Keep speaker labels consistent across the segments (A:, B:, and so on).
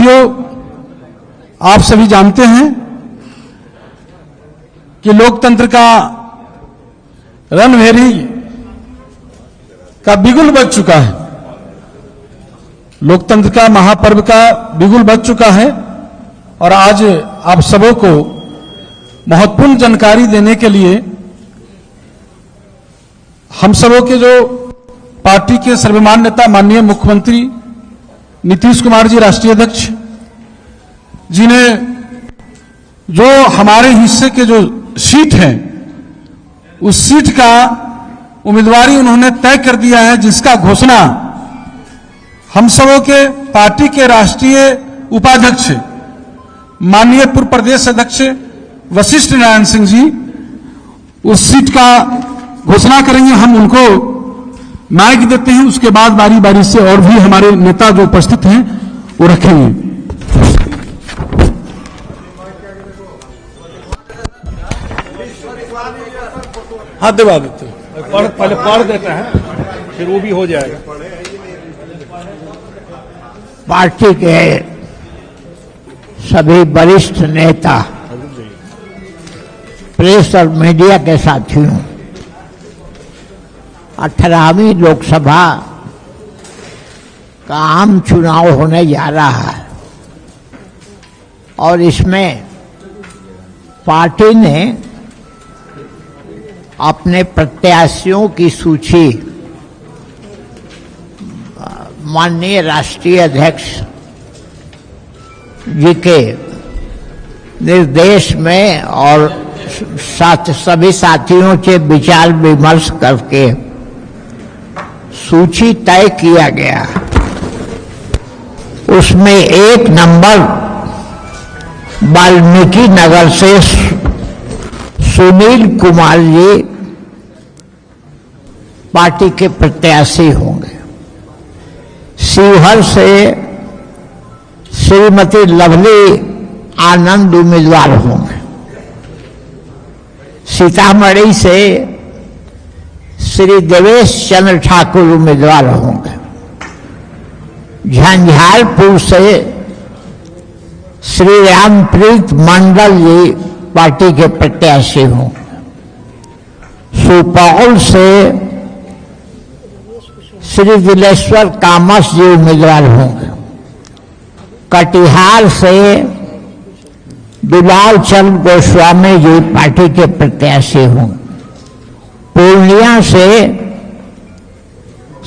A: आप सभी जानते हैं कि लोकतंत्र का रणभेरी का बिगुल बज चुका है। लोकतंत्र का महापर्व का बिगुल बज चुका है और आज आप सबों को महत्वपूर्ण जानकारी देने के लिए हम सबों के जो पार्टी के सर्वमान्य नेता माननीय मुख्यमंत्री नीतीश कुमार जी राष्ट्रीय अध्यक्ष जिन्हें जो हमारे हिस्से के जो सीट है उस सीट का उम्मीदवारी उन्होंने तय कर दिया है, जिसका घोषणा हम सबों के पार्टी के राष्ट्रीय उपाध्यक्ष माननीय पूर्व प्रदेश अध्यक्ष वशिष्ठ नारायण सिंह जी उस सीट का घोषणा करेंगे। हम उनको माइक देते हैं, उसके बाद बारी बारी से और भी हमारे नेता जो उपस्थित हैं वो रखेंगे। हाँ दिवा देते पहले पढ़ देता है फिर वो भी हो जाएगा।
B: पार्टी के सभी वरिष्ठ नेता, प्रेस और मीडिया के साथियों, 18वीं लोकसभा का आम चुनाव होने जा रहा है और इसमें पार्टी ने अपने प्रत्याशियों की सूची माननीय राष्ट्रीय अध्यक्ष जी के निर्देश में और सभी साथियों से विचार विमर्श करके सूची तय किया गया। उसमें 1 नंबर वाल्मीकि नगर से सुनील कुमार जी पार्टी के प्रत्याशी होंगे। शिवहर से श्रीमती लवली आनंद उम्मीदवार होंगे। सीतामढ़ी से श्री देवेश चंद्र ठाकुर उम्मीदवार होंगे। झंझारपुर से श्री रामप्रीत मंडल जी पार्टी के प्रत्याशी होंगे। सुपौल से श्री दिलेश्वर कामस जी उम्मीदवार होंगे। कटिहार से दुलाल चंद गोस्वामी जी पार्टी के प्रत्याशी होंगे। पूर्णिया से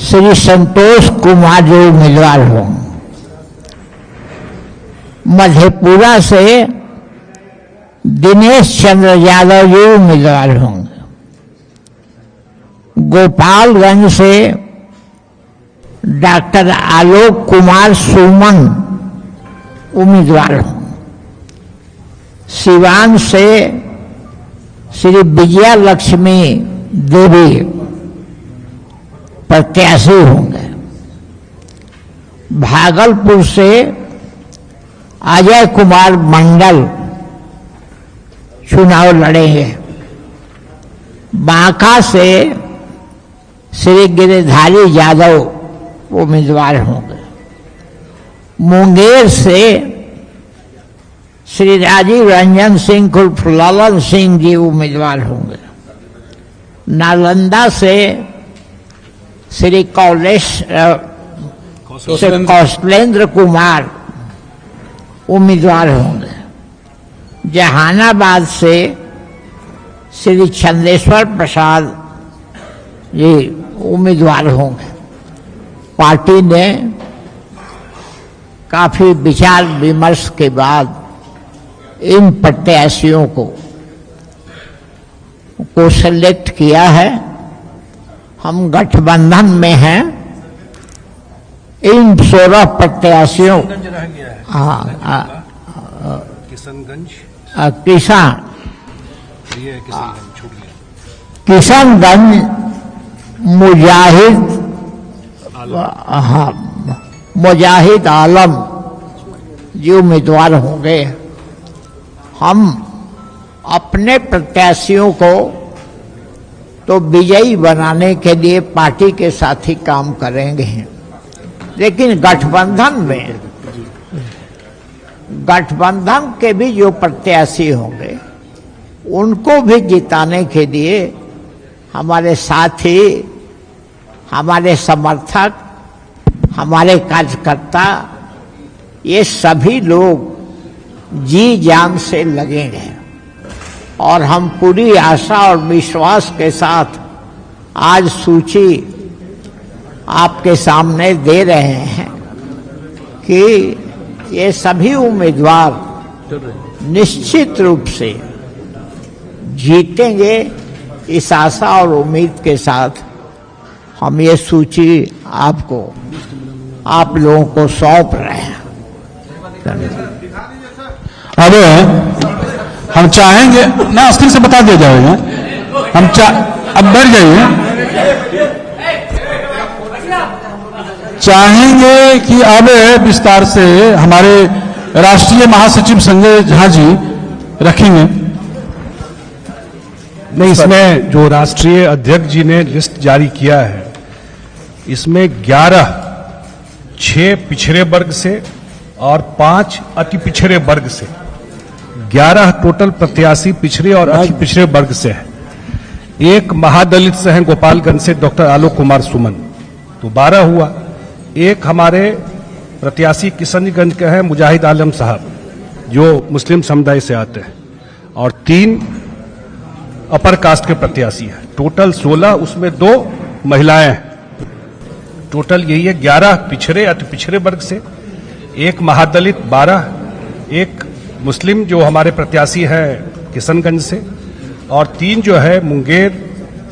B: श्री संतोष कुमार जी उम्मीदवार होंगे। मधेपुरा से दिनेश चंद्र यादव जी उम्मीदवार होंगे। गोपालगंज से डॉक्टर आलोक कुमार सुमन उम्मीदवार होंगे। सिवान से श्री विजया लक्ष्मी देवी प्रत्याशी होंगे। भागलपुर से अजय कुमार मंडल चुनाव लड़ेंगे। बांका से श्री गिरिधारी यादव उम्मीदवार होंगे। मुंगेर से श्री राजीव रंजन सिंह उर्फ ललन सिंह जी उम्मीदवार होंगे। नालंदा से श्री कौशलेंद्र कुमार उम्मीदवार होंगे। जहानाबाद से श्री चंदेश्वर प्रसाद जी उम्मीदवार होंगे। पार्टी ने काफी विचार विमर्श के बाद इन प्रत्याशियों को सेलेक्ट किया है। हम गठबंधन में हैं। इन 16 प्रत्याशियों किशनगंज मुजाहिद आलम जी उम्मीदवार होंगे। हम अपने प्रत्याशियों को तो विजयी बनाने के लिए पार्टी के साथ ही काम करेंगे, लेकिन गठबंधन में गठबंधन के भी जो प्रत्याशी होंगे उनको भी जिताने के लिए हमारे साथी, हमारे समर्थक, हमारे कार्यकर्ता, ये सभी लोग जी जान से लगेंगे और हम पूरी आशा और विश्वास के साथ आज सूची आपके सामने दे रहे हैं कि ये सभी उम्मीदवार निश्चित रूप से जीतेंगे। इस आशा और उम्मीद के साथ हम ये सूची आप लोगों को सौंप रहे हैं।
A: अब हम चाहेंगे ना, स्क्रीन से बता दिया जाएगा। अब बैठ जाइए। चाहेंगे कि अब विस्तार से हमारे राष्ट्रीय महासचिव संजय झा जी रखेंगे।
C: नहीं, इसमें जो राष्ट्रीय अध्यक्ष जी ने लिस्ट जारी किया है, इसमें 6 पिछड़े वर्ग से और 5 अति पिछड़े वर्ग से, 11 टोटल प्रत्याशी पिछड़े और अति पिछड़े वर्ग से है। एक महादलित से है गोपालगंज से डॉक्टर आलोक कुमार सुमन, तो 12 हुआ। एक हमारे प्रत्याशी किशनगंज के हैं मुजाहिद आलम साहब, जो मुस्लिम समुदाय से आते हैं, और 3 अपर कास्ट के प्रत्याशी हैं। टोटल 16, उसमें 2 महिलाएं हैं। टोटल यही है 11 पिछड़े अति पिछड़े वर्ग से, एक महादलित 12, एक मुस्लिम जो हमारे प्रत्याशी हैं किशनगंज से, और 3 जो है मुंगेर,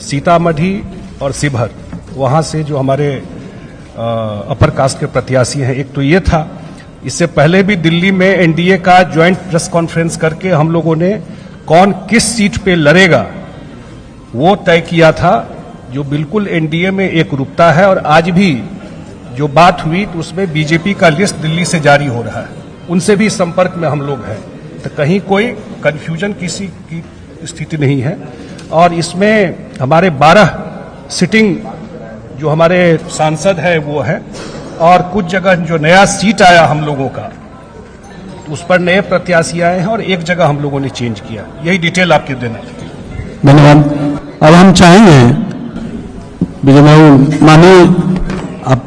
C: सीतामढ़ी और शिवहर, वहां से जो हमारे अपर कास्ट के प्रत्याशी हैं। एक तो ये था। इससे पहले भी दिल्ली में एनडीए का ज्वाइंट प्रेस कॉन्फ्रेंस करके हम लोगों ने कौन किस सीट पे लड़ेगा वो तय किया था, जो बिल्कुल एनडीए में एकरूपता है। और आज भी जो बात हुई तो उसमें बीजेपी का लिस्ट दिल्ली से जारी हो रहा है, उनसे भी संपर्क में हम लोग हैं, तो कहीं कोई कंफ्यूजन किसी की स्थिति नहीं है। और इसमें हमारे 12 सिटिंग जो हमारे सांसद है वो है, और कुछ जगह जो नया सीट आया हम लोगों का, तो उस पर नए प्रत्याशी आए हैं, और एक जगह हम लोगों ने चेंज किया। यही डिटेल आपके देना।
A: धन्यवाद। अब हम चाहेंगे विजय बाबू माननीय आप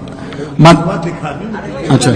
A: अच्छा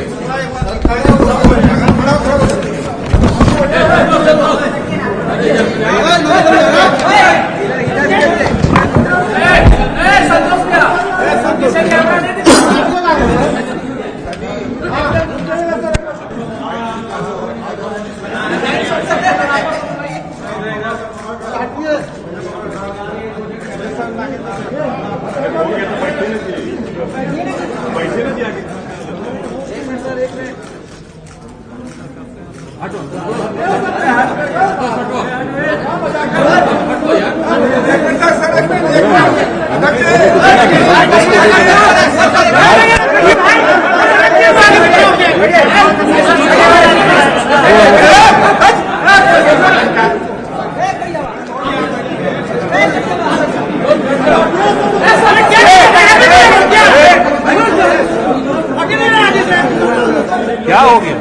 C: क्या हो गया?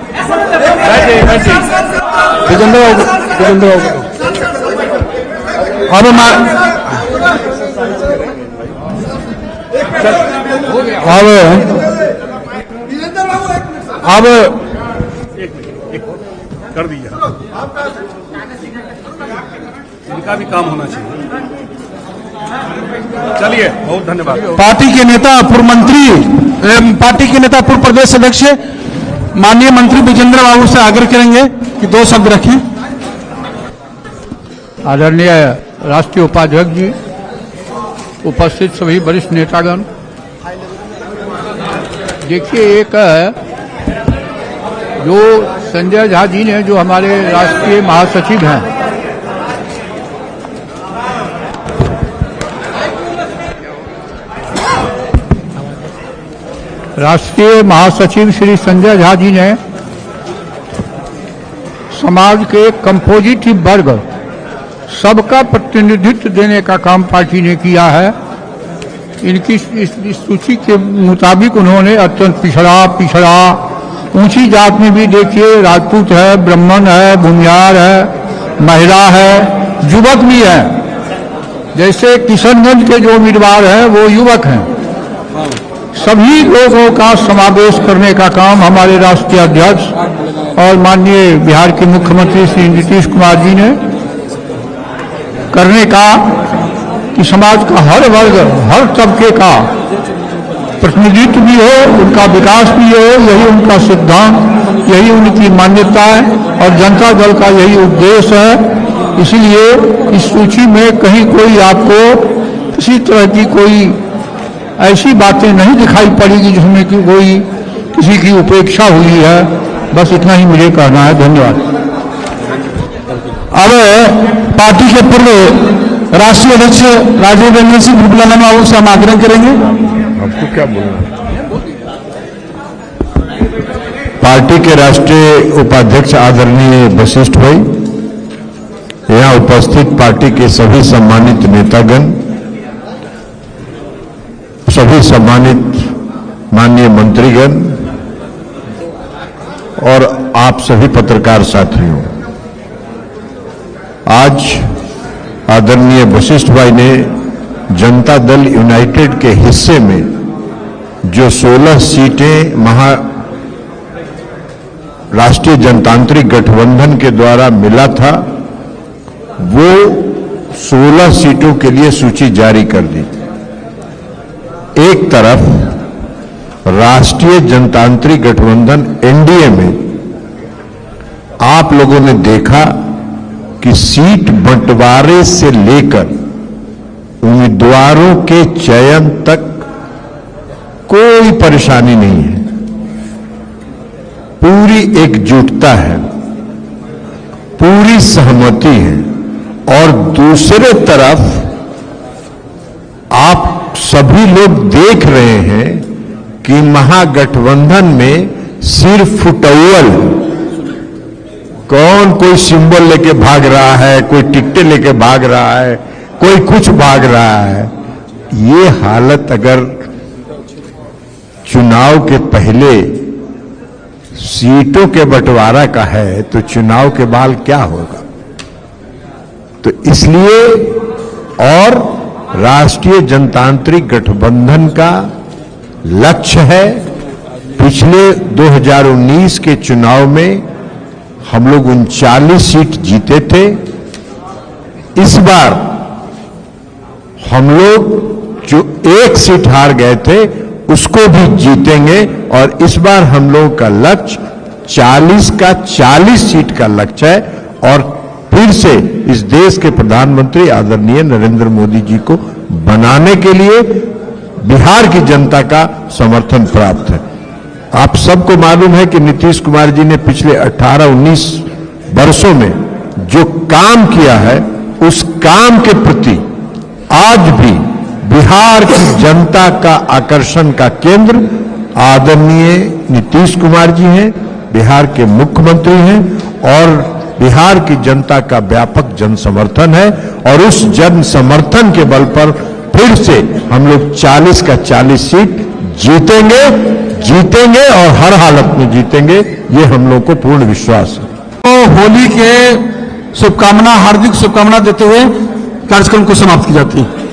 A: विजेंद्र अब
C: कर दीजिए, इनका भी काम होना चाहिए। चलिए, बहुत धन्यवाद।
A: पार्टी के नेता, पूर्व मंत्री, पार्टी के नेता, पूर्व प्रदेश अध्यक्ष माननीय मंत्री विजेंद्र बाबू से आग्रह करेंगे कि 2 शब्द रखें।
D: आदरणीय राष्ट्रीय उपाध्यक्ष जी, उपस्थित सभी वरिष्ठ नेतागण, देखिए, एक जो संजय झा जी ने, जो हमारे राष्ट्रीय महासचिव हैं, राष्ट्रीय महासचिव श्री संजय झा जी ने समाज के कंपोजिटिव वर्ग सबका प्रतिनिधित्व देने का काम पार्टी ने किया है। इनकी इस सूची के मुताबिक उन्होंने अत्यंत पिछड़ा ऊंची जात में भी देखिए, राजपूत है, ब्राह्मण है, भूमिहार है, महिला है, युवक भी है। जैसे किशनगंज के जो उम्मीदवार हैं वो युवक हैं। सभी लोगों का समावेश करने का काम हमारे राष्ट्रीय अध्यक्ष और माननीय बिहार के मुख्यमंत्री श्री नीतीश कुमार जी ने करने का, कि समाज का हर वर्ग, हर तबके का प्रतिनिधित्व भी हो, उनका विकास भी हो। यही उनका सिद्धांत, यही उनकी मान्यता है और जनता दल का यही उद्देश्य है। इसलिए इस सूची में कहीं कोई आपको किसी तरह की कोई ऐसी बातें नहीं दिखाई पड़ेगी जिसमें कि कोई किसी की उपेक्षा हुई है। बस इतना ही मुझे कहना है। धन्यवाद।
A: अब पार्टी के पूर्व राष्ट्रीय अध्यक्ष राजीव रंजन सिंह बिप्लानी बाबू से हम आग्रह करेंगे।
E: आपको क्या बोलना है? पार्टी के राष्ट्रीय उपाध्यक्ष आदरणीय वशिष्ठ भाई, यहाँ उपस्थित पार्टी के सभी सम्मानित नेतागण, सभी सम्मानित माननीय मंत्रीगण और आप सभी पत्रकार साथियों, आज आदरणीय वशिष्ठ भाई ने जनता दल यूनाइटेड के हिस्से में जो 16 सीटें राष्ट्रीय जनतांत्रिक गठबंधन के द्वारा मिला था, वो 16 सीटों के लिए सूची जारी कर दी। एक तरफ राष्ट्रीय जनतांत्रिक गठबंधन एनडीए में आप लोगों ने देखा कि सीट बंटवारे से लेकर उम्मीदवारों के चयन तक कोई परेशानी नहीं है, पूरी एकजुटता है, पूरी सहमति है। और दूसरे तरफ आप सभी लोग देख रहे हैं कि महागठबंधन में सिर्फ फुटअव्वल, कौन कोई सिंबल लेके भाग रहा है, कोई टिकटें लेके भाग रहा है, कोई कुछ भाग रहा है। ये हालत अगर चुनाव के पहले सीटों के बंटवारा का है तो चुनाव के बाद क्या होगा? तो इसलिए, और राष्ट्रीय जनतांत्रिक गठबंधन का लक्ष्य है, पिछले 2019 के चुनाव में हम लोग 39 सीट जीते थे। इस बार हम लोग जो एक सीट हार गए थे उसको भी जीतेंगे और इस बार हम लोगों का लक्ष्य 40 का 40 सीट का लक्ष्य है और फिर से इस देश के प्रधानमंत्री आदरणीय नरेंद्र मोदी जी को बनाने के लिए बिहार की जनता का समर्थन प्राप्त है। आप सबको मालूम है कि नीतीश कुमार जी ने पिछले 18-19 वर्षों में जो काम किया है, उस काम के प्रति आज भी बिहार की जनता का आकर्षण का केंद्र आदरणीय नीतीश कुमार जी हैं, बिहार के मुख्यमंत्री हैं और बिहार की जनता का व्यापक जन समर्थन है। और उस जन समर्थन के बल पर फिर से हम लोग 40 का 40 सीट जीतेंगे और हर हालत में जीतेंगे, ये हम लोग को पूर्ण विश्वास है।
A: तो होली के शुभकामना, हार्दिक शुभकामना देते हुए कार्यक्रम को समाप्त की जाती है।